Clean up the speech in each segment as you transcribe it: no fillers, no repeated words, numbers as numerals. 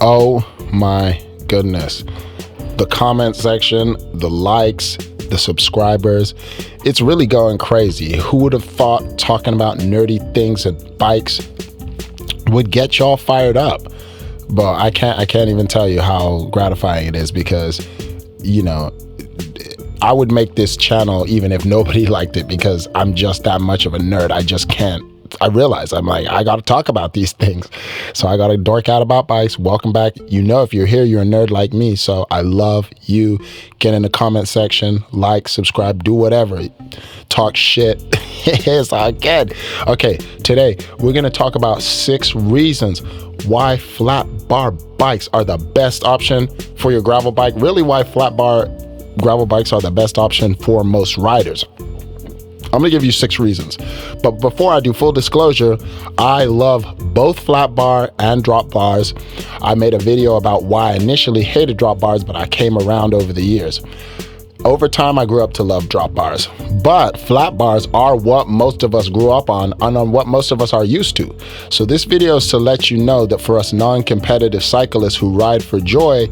Oh my goodness. The comment section, the likes, the subscribers, it's really going crazy. Who would have thought talking about nerdy things and bikes would get y'all fired up? But I can't even tell you how gratifying it is, because, you know, I would make this channel even if nobody liked it, because I'm just that much of a nerd. I just can't. I realize I'm like, I got to talk about these things. So I got to dork out about bikes. Welcome back. You know, if you're here, you're a nerd like me. So I love you. Get in the comment section, like, subscribe, do whatever. Talk shit. Yes, I can. Okay, today we're going to talk about 6 reasons why flat bar bikes are the best option for your gravel bike. Really, why flat bar gravel bikes are the best option for most riders. I'm gonna give you 6 reasons. But before I do, full disclosure, I love both flat bar and drop bars. I made a video about why I initially hated drop bars, but I came around over the years. Over time, I grew up to love drop bars, but flat bars are what most of us grew up on and on what most of us are used to. So this video is to let you know that for us non-competitive cyclists who ride for joy,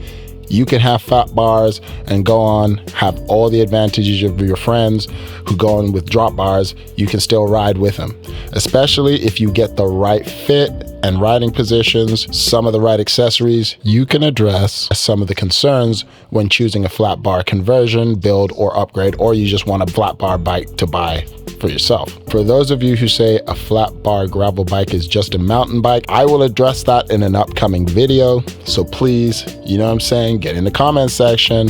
you can have flat bars and go on, have all the advantages of your friends who go on with drop bars. You can still ride with them, especially if you get the right fit and riding positions, some of the right accessories. You can address some of the concerns when choosing a flat bar conversion, build, or upgrade, or you just want a flat bar bike to buy for yourself. For those of you who say a flat bar gravel bike is just a mountain bike, I will address that in an upcoming video. So please, you know what I'm saying, get in the comment section.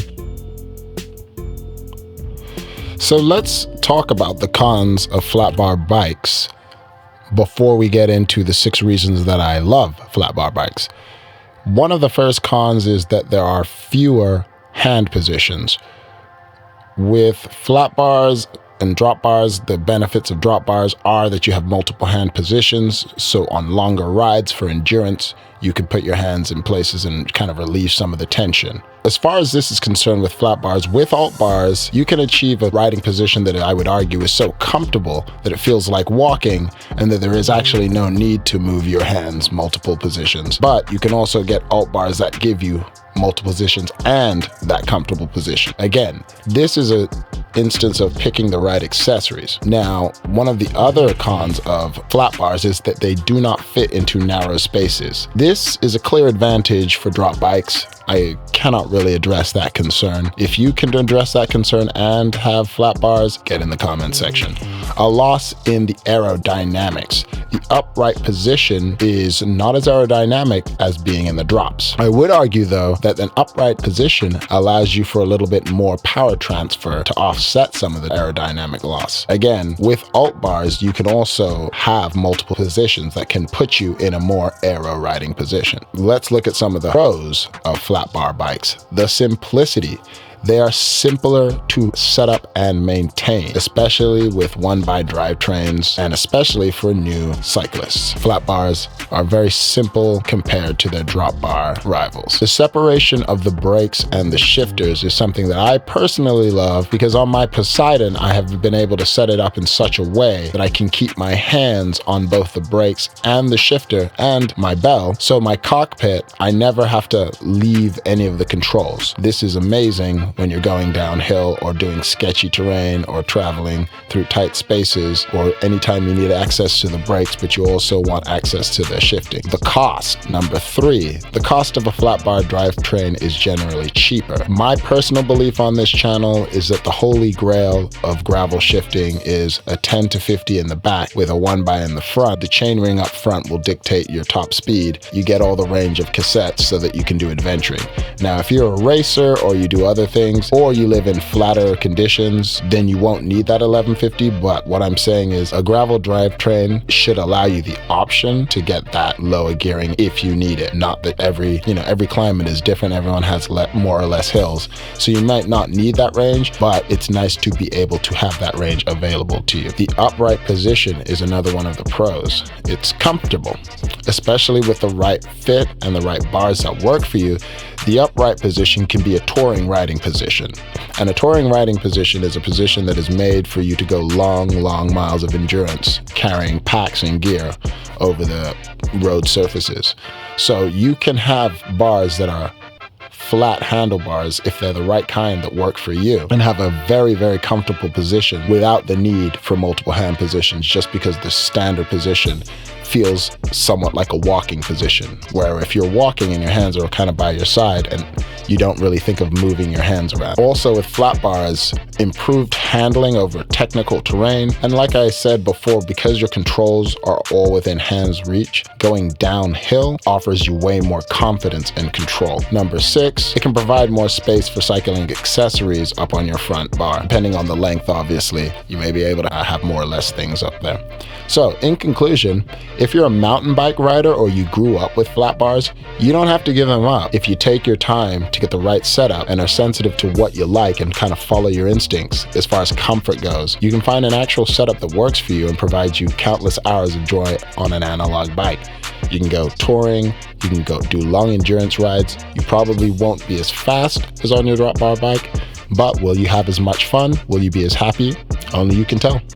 So let's talk about the cons of flat bar bikes before we get into the 6 reasons that I love flat bar bikes. One of the first cons is that there are fewer hand positions. With flat bars and drop bars, the benefits of drop bars are that you have multiple hand positions. So on longer rides for endurance, you can put your hands in places and kind of relieve some of the tension. As far as this is concerned with flat bars, with alt bars, you can achieve a riding position that I would argue is so comfortable that it feels like walking, and that there is actually no need to move your hands multiple positions. But you can also get alt bars that give you multiple positions and that comfortable position. Again, this is an instance of picking the right accessories. Now, one of the other cons of flat bars is that they do not fit into narrow spaces. This is a clear advantage for drop bikes. I cannot really address that concern. If you can address that concern and have flat bars, get in the comment section. A loss in the aerodynamics. The upright position is not as aerodynamic as being in the drops. I would argue though that an upright position allows you for a little bit more power transfer to offset some of the aerodynamic loss. Again, with alt bars, you can also have multiple positions that can put you in a more aero riding position. Let's look at some of the pros of flat bar bikes. The simplicity. They are simpler to set up and maintain, especially with 1x drivetrains and especially for new cyclists. Flat bars are very simple compared to their drop bar rivals. The separation of the brakes and the shifters is something that I personally love, because on my Poseidon, I have been able to set it up in such a way that I can keep my hands on both the brakes and the shifter and my bell. So my cockpit, I never have to leave any of the controls. This is amazing when you're going downhill or doing sketchy terrain or traveling through tight spaces, or anytime you need access to the brakes but you also want access to the shifting. The cost, number 3, the cost of a flat bar drivetrain is generally cheaper. My personal belief on this channel is that the holy grail of gravel shifting is a 10 to 50 in the back with a 1x in the front. The chainring up front will dictate your top speed. You get all the range of cassettes so that you can do adventuring. Now, if you're a racer or you do other things, or you live in flatter conditions, then you won't need that 1150. But what I'm saying is a gravel drivetrain should allow you the option to get that lower gearing if you need it. Not that every climate is different. Everyone has more or less hills. So you might not need that range, but it's nice to be able to have that range available to you. The upright position is another one of the pros. It's comfortable, especially with the right fit and the right bars that work for you. The upright position can be a touring riding position. And a touring riding position is a position that is made for you to go long, long miles of endurance, carrying packs and gear over the road surfaces. So you can have bars that are flat handlebars if they're the right kind that work for you, and have a very, very comfortable position without the need for multiple hand positions, just because the standard position feels somewhat like a walking position, where if you're walking and your hands are kind of by your side and you don't really think of moving your hands around. Also with flat bars, improved handling over technical terrain. And like I said before, because your controls are all within hand's reach, going downhill offers you way more confidence and control. Number 6, it can provide more space for cycling accessories up on your front bar. Depending on the length, obviously, you may be able to have more or less things up there. So in conclusion, if you're a mountain bike rider or you grew up with flat bars, you don't have to give them up. If you take your time to get the right setup and are sensitive to what you like and kind of follow your instincts as far as comfort goes, you can find an actual setup that works for you and provides you countless hours of joy on an analog bike. You can go touring, you can go do long endurance rides. You probably won't be as fast as on your drop bar bike, but will you have as much fun? Will you be as happy? Only you can tell.